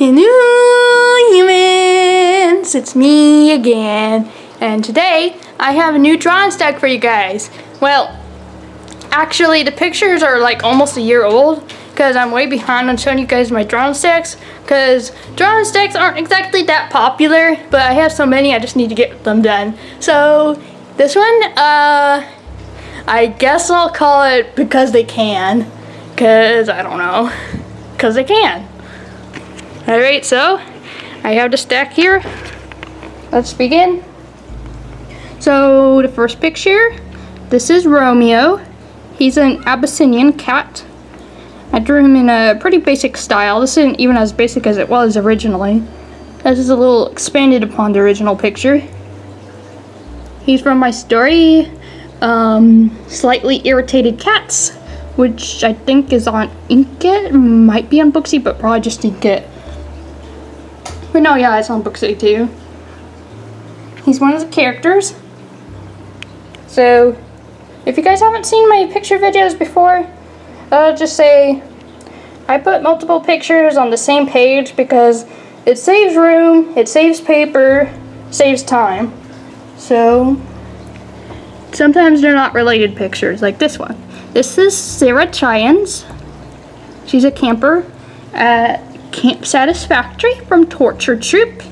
Hello humans, it's me again, and today I have a new drawing stack for you guys. Well, actually the pictures are like almost a year old because I'm way behind on showing you guys my drawing stacks because drawing stacks aren't exactly that popular, but I have so many I just need to get them done. So this one, I guess I'll call it Because They Can, because I don't know, because they can. Alright, so I have the stack here. Let's begin. So the first picture, this is Romeo. He's an Abyssinian cat. I drew him in a pretty basic style. This isn't even as basic as it was originally. This is a little expanded upon the original picture. He's from my story, Slightly Irritated Cats, which I think is on Inkitt. Might be on Booksie, but probably just Inkitt. But no, yeah, it's on Booksie too. He's one of the characters. So, if you guys haven't seen my picture videos before, I'll just say I put multiple pictures on the same page because it saves room, it saves paper, saves time. So, sometimes they're not related pictures, like this one. This is Sarah Chyans. She's a camper at Camp Satisfactory from Torture Troop.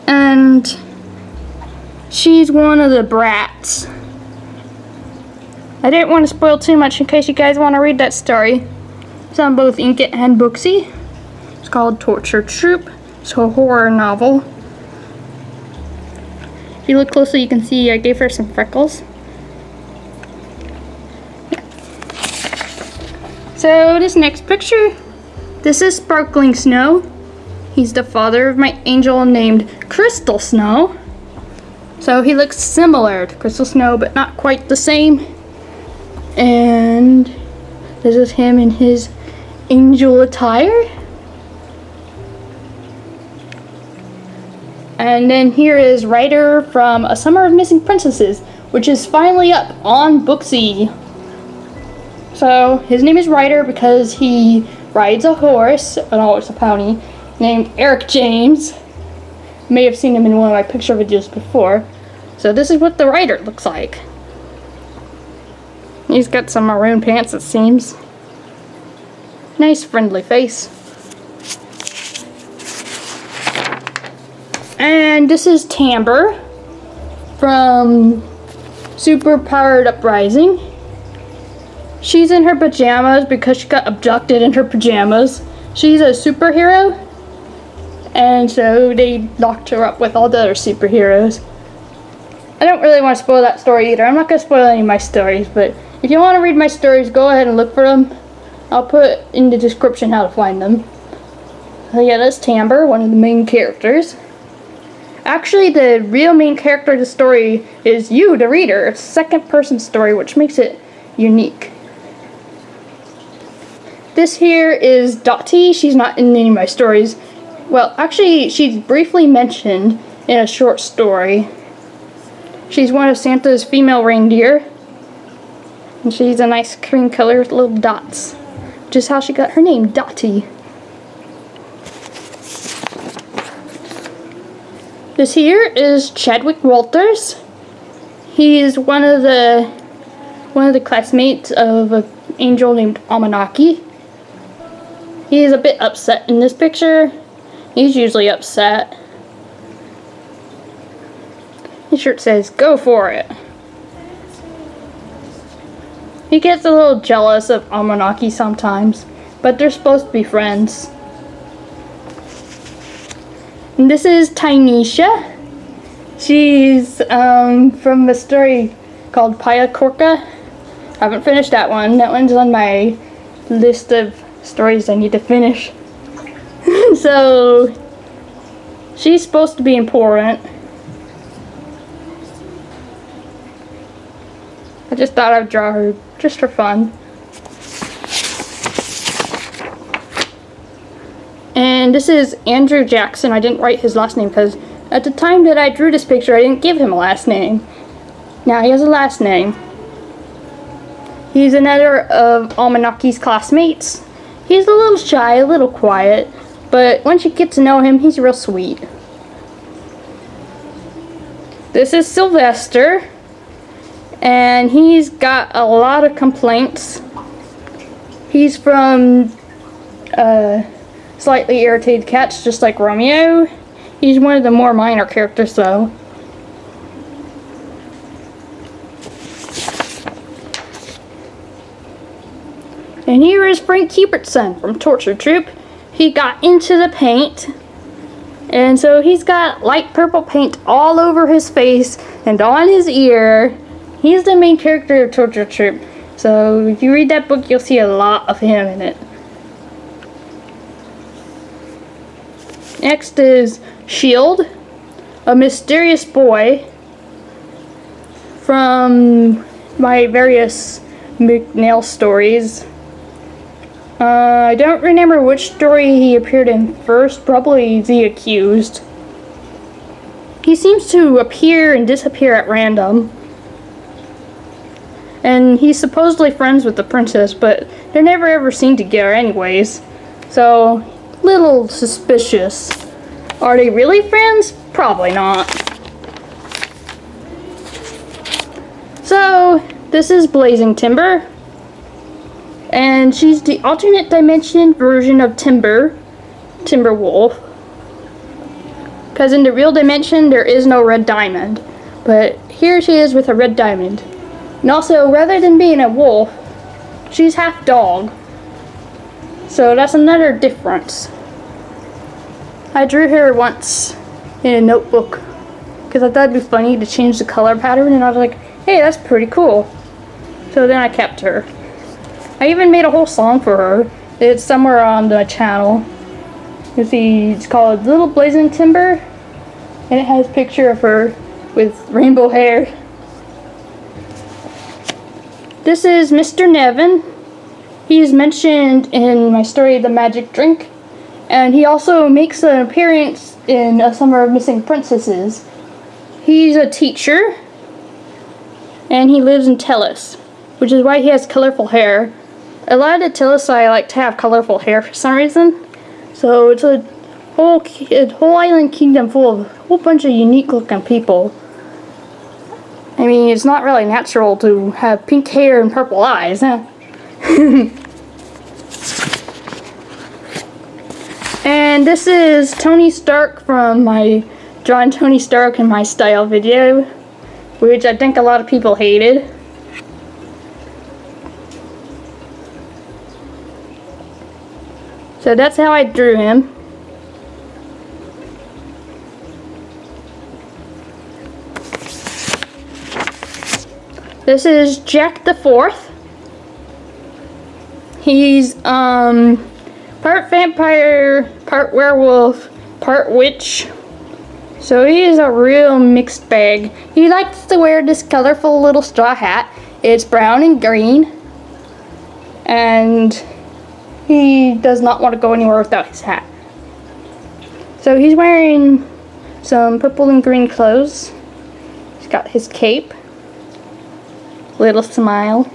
And she's one of the brats. I didn't want to spoil too much in case you guys want to read that story. It's on both Inkitt and Booksie. It's called Torture Troop. It's a horror novel. If you look closely, you can see I gave her some freckles. Yeah. So this next picture, this is Sparkling Snow. He's the father of my angel named Crystal Snow. So he looks similar to Crystal Snow, but not quite the same. And this is him in his angel attire. And then here is Ryder from A Summer of Missing Princesses, which is finally up on Booksie. So his name is Ryder because he rides a horse, a pony, named Eric James. May have seen him in one of my picture videos before. So this is what the Ryder looks like. He's got some maroon pants, it seems. Nice friendly face. And this is Timbre from Super Powered Uprising. She's in her pajamas because she got abducted in her pajamas. She's a superhero, and so they locked her up with all the other superheroes. I don't really want to spoil that story either. I'm not going to spoil any of my stories, but if you want to read my stories, go ahead and look for them. I'll put in the description how to find them. So yeah, that's Timbre, one of the main characters. Actually, the real main character of the story is you, the reader. It's a second-person story, which makes it unique. This here is Dottie. She's not in any of my stories. Well, actually, she's briefly mentioned in a short story. She's one of Santa's female reindeer. And she's a nice cream color with little dots, which is how she got her name, Dottie. This here is Chadwick Walters. He's one of the classmates of an angel named Amanaki. He's a bit upset in this picture. He's usually upset. His shirt says, "Go for it." He gets a little jealous of Amanaki sometimes, but they're supposed to be friends. And this is Tynesha. She's from a story called Paya Korka. I haven't finished that one. That one's on my list of stories I need to finish. So she's supposed to be important. I just thought I'd draw her just for fun. And this is Andrew Jackson. I didn't write his last name because at the time that I drew this picture I didn't give him a last name. Now he has a last name. He's another of Almanaki's classmates. He's a little shy, a little quiet, but once you get to know him, he's real sweet. This is Sylvester, and he's got a lot of complaints. He's from Slightly Irritated Cats, just like Romeo. He's one of the more minor characters, though. And here is Frank Hubertson from Torture Troop. He got into the paint, and so he's got light purple paint all over his face and on his ear. He's the main character of Torture Troop, so if you read that book, you'll see a lot of him in it. Next is Shield, a mysterious boy from my various McNail stories. I don't remember which story he appeared in first, probably The Accused. He seems to appear and disappear at random. And he's supposedly friends with the princess, but they're never ever seen together anyways. So, little suspicious. Are they really friends? Probably not. So, this is Blazing Timber. And she's the alternate dimension version of Timberwolf. Because in the real dimension, there is no red diamond. But here she is with a red diamond. And also, rather than being a wolf, she's half dog. So that's another difference. I drew her once in a notebook because I thought it'd be funny to change the color pattern, and I was like, hey, that's pretty cool. So then I kept her. I even made a whole song for her. It's somewhere on the channel. You see, it's called Little Blazing Timber, and it has a picture of her with rainbow hair. This is Mr. Nevin. He's mentioned in my story, The Magic Drink, and he also makes an appearance in A Summer of Missing Princesses. He's a teacher, and he lives in Tellus, which is why he has colorful hair. A lot of the Tellusci like to have colorful hair for some reason, so it's a whole island kingdom full of a whole bunch of unique looking people. I mean, it's not really natural to have pink hair and purple eyes, huh? And this is Tony Stark from my Drawing Tony Stark in My Style video, which I think a lot of people hated. So that's how I drew him. This is Jack the Fourth. He's part vampire, part werewolf, part witch. So he is a real mixed bag. He likes to wear this colorful little straw hat. It's brown and green. And he does not want to go anywhere without his hat. So he's wearing some purple and green clothes. He's got his cape. Little smile.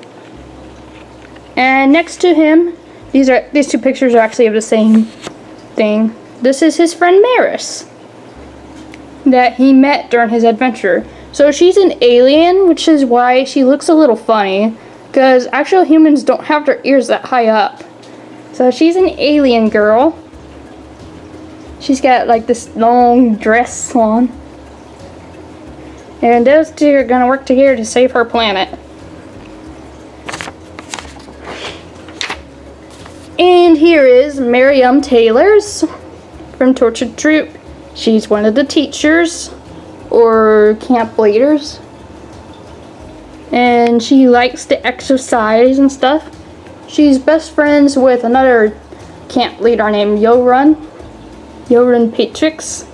And next to him, these two pictures are actually of the same thing. This is his friend Maris that he met during his adventure. So she's an alien, which is why she looks a little funny, because actual humans don't have their ears that high up. So she's an alien girl. She's got like this long dress on. And those two are gonna work together to save her planet. And here is Miriam Taylors from Tortured Troop. She's one of the teachers, or camp leaders. And she likes to exercise and stuff. She's best friends with another camp leader named Yoran Patrix.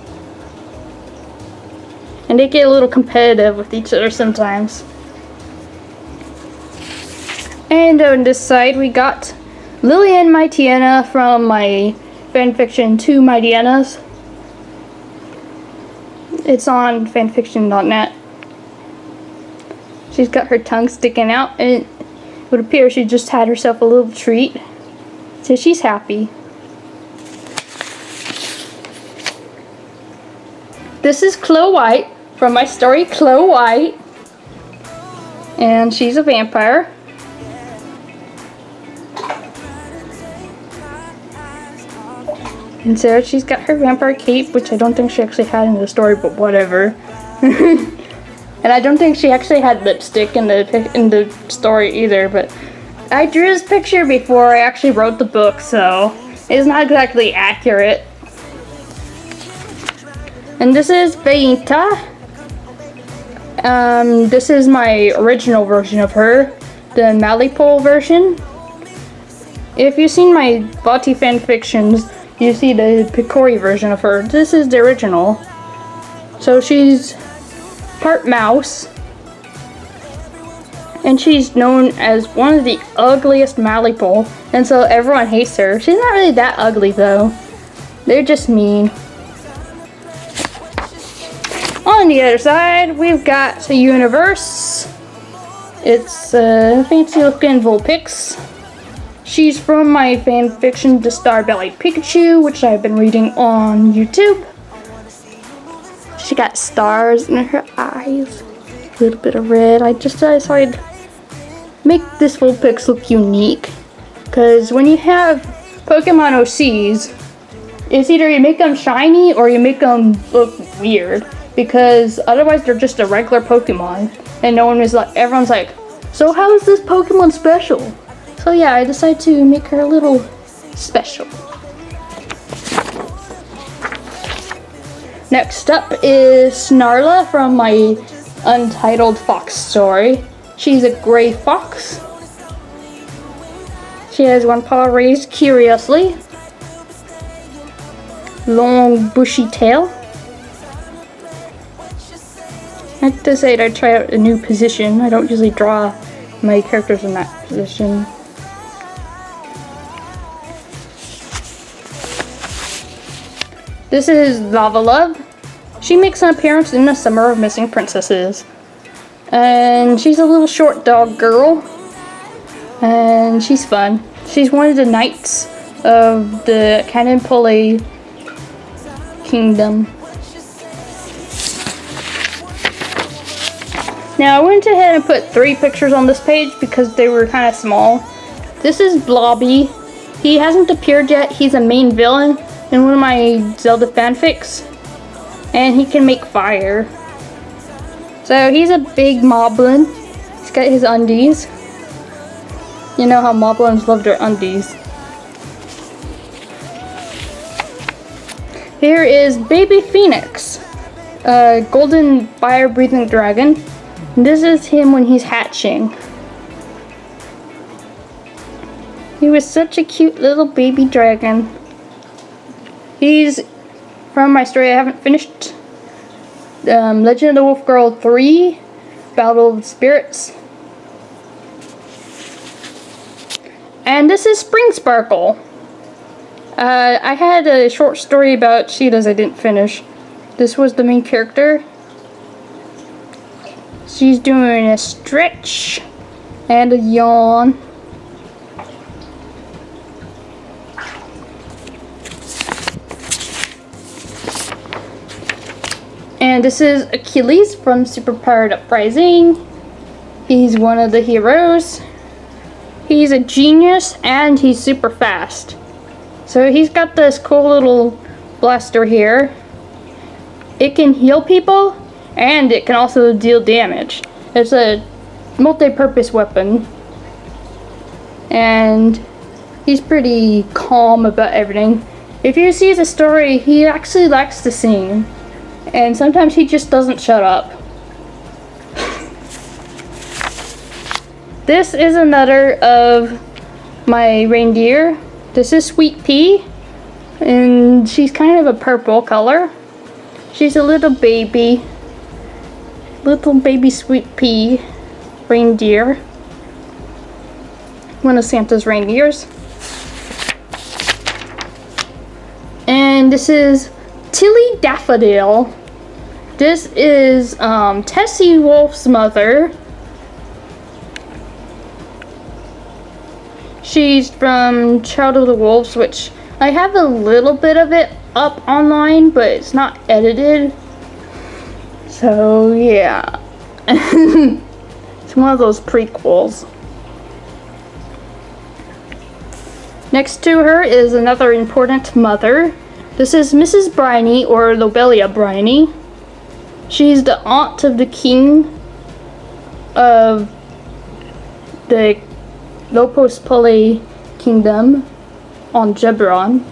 And they get a little competitive with each other sometimes. And on this side we got Lillian Maitiana from my fanfiction 2 Maitianas. It's on fanfiction.net. She's got her tongue sticking out, and it would appear she just had herself a little treat. So she's happy. This is Chloe White from my story Chloe White. And she's a vampire. And so she's got her vampire cape, which I don't think she actually had in the story, but whatever. And I don't think she actually had lipstick in the story either, but I drew this picture before I actually wrote the book, so it's not exactly accurate. And this is Vita. This is my original version of her, the Malipole version. If you've seen my Vati fanfictions, you see the Picori version of her. This is the original. So she's part mouse, and she's known as one of the ugliest Malipole, and so everyone hates her. She's not really that ugly though. They're just mean. On the other side, we've got the universe. It's a fancy looking Vulpix. She's from my fanfiction, The Star Belly Pikachu, which I've been reading on YouTube. She got stars in her eyes, a little bit of red. I just decided to make this Vulpix look unique, because when you have Pokemon OCs, it's either you make them shiny or you make them look weird, because otherwise they're just a regular Pokemon, and no one is like, everyone's like, so how is this Pokemon special? So yeah, I decided to make her a little special. Next up is Snarla from my Untitled Fox story. She's a gray fox. She has one paw raised curiously. Long bushy tail. I have to say that I try out a new position. I don't usually draw my characters in that position. This is Lava Love. She makes an appearance in the Summer of Missing Princesses. And she's a little short dog girl. And she's fun. She's one of the knights of the Canompole Kingdom. Now I went ahead and put 3 pictures on this page because they were kind of small. This is Blobby. He hasn't appeared yet. He's a main villain in one of my Zelda fanfics, and he can make fire. So he's a big moblin. He's got his undies. You know how moblins love their undies. Here is Baby Phoenix, a golden fire-breathing dragon. This is him when he's hatching. He was such a cute little baby dragon. He's from my story I haven't finished. Legend of the Wolf Girl 3, Battle of the Spirits. And this is Spring Sparkle. I had a short story about cheetahs I didn't finish. This was the main character. She's doing a stretch and a yawn. And this is Achilles from Superpowered Uprising. He's one of the heroes. He's a genius and he's super fast. So he's got this cool little blaster here. It can heal people and it can also deal damage. It's a multi-purpose weapon. And he's pretty calm about everything. If you see the story, he actually likes to sing. And sometimes he just doesn't shut up. This is another of my reindeer. This is Sweet Pea. And she's kind of a purple color. She's a little baby. Little baby Sweet Pea reindeer. One of Santa's reindeers. And this is Tilly Daffodil. This is Tessie Wolf's mother. She's from Child of the Wolves, which I have a little bit of it up online, but it's not edited. So yeah. It's one of those prequels. Next to her is another important mother. This is Mrs. Bryony, or Lobelia Bryony. She's the aunt of the king of the Lopos Poli kingdom on Gebron.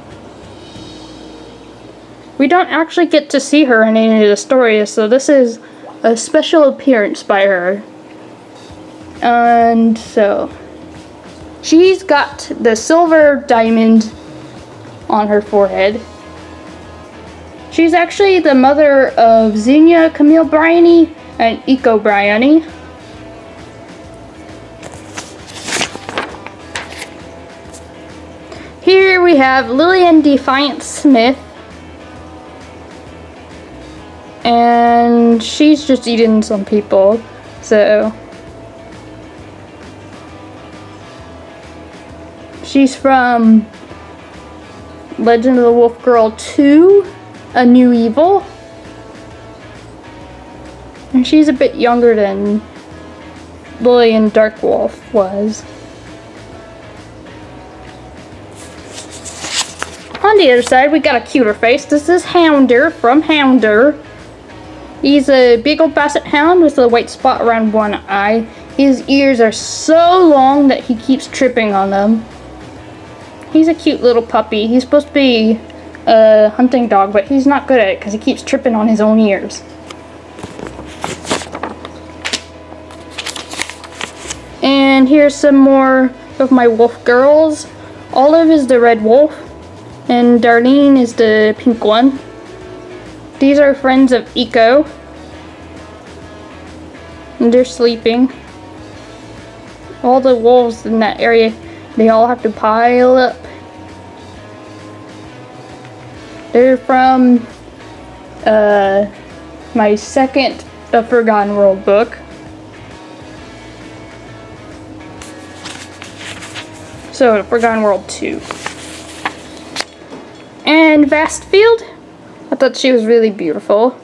We don't actually get to see her in any of the stories, so this is a special appearance by her. And so she's got the silver diamond on her forehead. She's actually the mother of Xenia Camille Bryony and Eco Bryony. Here we have Lillian Defiant Smith. And she's just eating some people, so she's from Legend of the Wolf Girl 2, A New Evil, and she's a bit younger than Lillian Darkwolf was. On the other side, we got a cuter face. This is Hounder from Hounder. He's a big old basset hound with a white spot around one eye. His ears are so long that he keeps tripping on them. He's a cute little puppy. He's supposed to be a hunting dog, but he's not good at it because he keeps tripping on his own ears. And here's some more of my wolf girls. Olive is the red wolf, and Darlene is the pink one. These are friends of Eco, and they're sleeping. All the wolves in that area, they all have to pile up. They're from my second The Forgotten World book. So, The Forgotten World 2. And Vastfield, I thought she was really beautiful.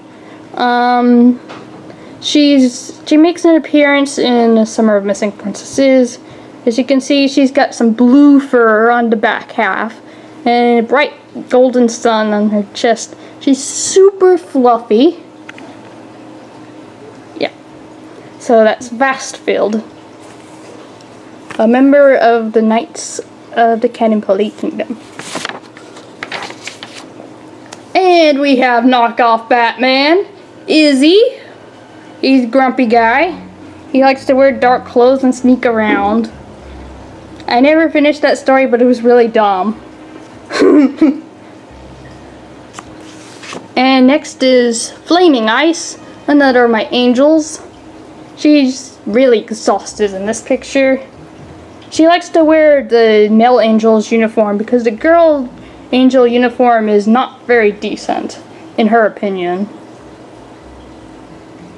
She makes an appearance in The Summer of Missing Princesses. As you can see, she's got some blue fur on the back half and a bright golden sun on her chest. She's super fluffy. Yeah. So that's Vastfield, a member of the Knights of the Cannonpoli Kingdom. And we have knockoff Batman, Izzy. He's a grumpy guy. He likes to wear dark clothes and sneak around. I never finished that story, but it was really dumb. And next is Flaming Ice, another of my angels. She's really exhausted in this picture. She likes to wear the male angel's uniform because the girl angel uniform is not very decent, in her opinion.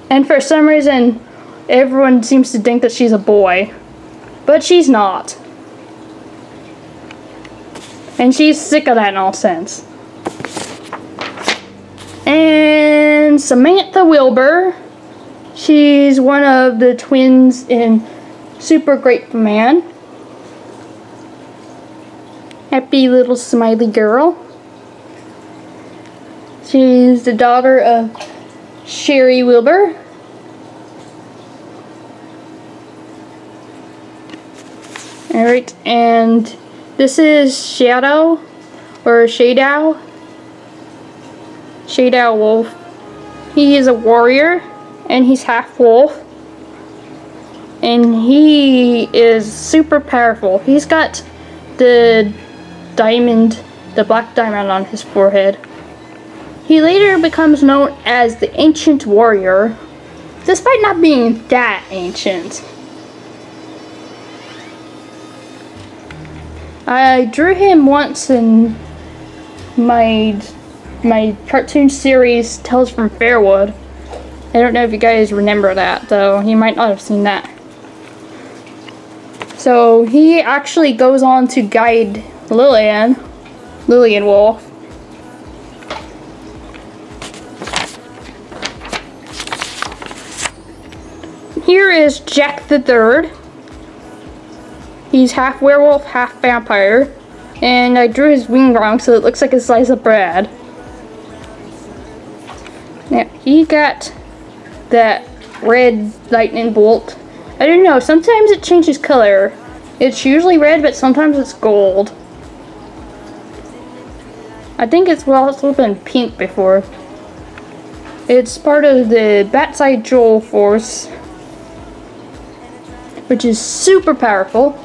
And for some reason, everyone seems to think that she's a boy, but she's not. And she's sick of that nonsense. And Samantha Wilbur, she's one of the twins in Super Grateful Man. Happy little smiley girl. She's the daughter of Sherry Wilbur. Alright, and this is Shadow, or Shadow. Shadow Wolf. He is a warrior, and he's half wolf. And he is super powerful. He's got the diamond, the black diamond on his forehead. He later becomes known as the Ancient Warrior, despite not being that ancient. I drew him once in my cartoon series Tales from Fairwood. I don't know if you guys remember that, though. You might not have seen that. So he actually goes on to guide Lillian Wolf. is Jack the Third. He's half werewolf, half vampire. And I drew his wing wrong so it looks like a slice of bread. Now, he got that red lightning bolt. I don't know, sometimes it changes color. It's usually red, but sometimes it's gold. I think it's also been pink before. It's part of the Batside Joel force, which is super powerful.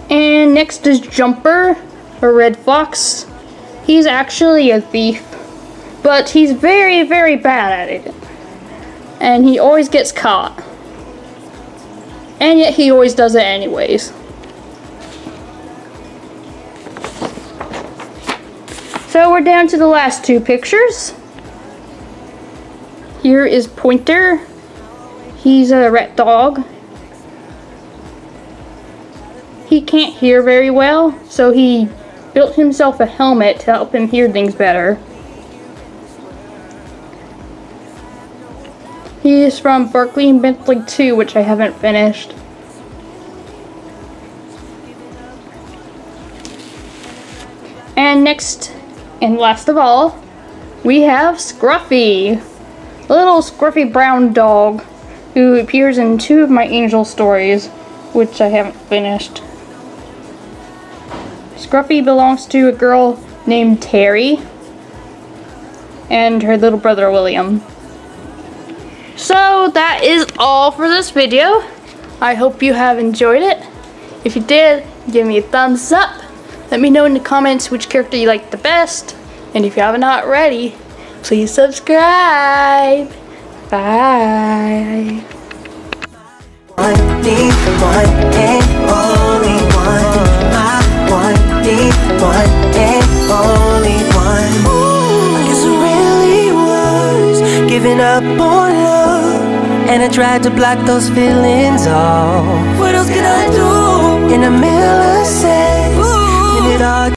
And next is Jumper, a red fox. He's actually a thief, but he's very, very bad at it. And he always gets caught. And yet he always does it anyways. So we're down to the last two pictures. Here is Pointer. He's a rat dog. He can't hear very well, so he built himself a helmet to help him hear things better. He is from Barkley and Bentley 2, which I haven't finished. And next, and last of all, we have Scruffy, a little scruffy brown dog who appears in 2 of my angel stories, which I haven't finished. Scruffy belongs to a girl named Terry and her little brother William. So that is all for this video. I hope you have enjoyed it. If you did, give me a thumbs up. Let me know in the comments which character you like the best. And if you haven't already, please subscribe. Bye. One, need one, and only one. I want, need one, and only one. I guess it really was giving up on love, and I tried to block those feelings off. What else can I do in the middle of sex? When it all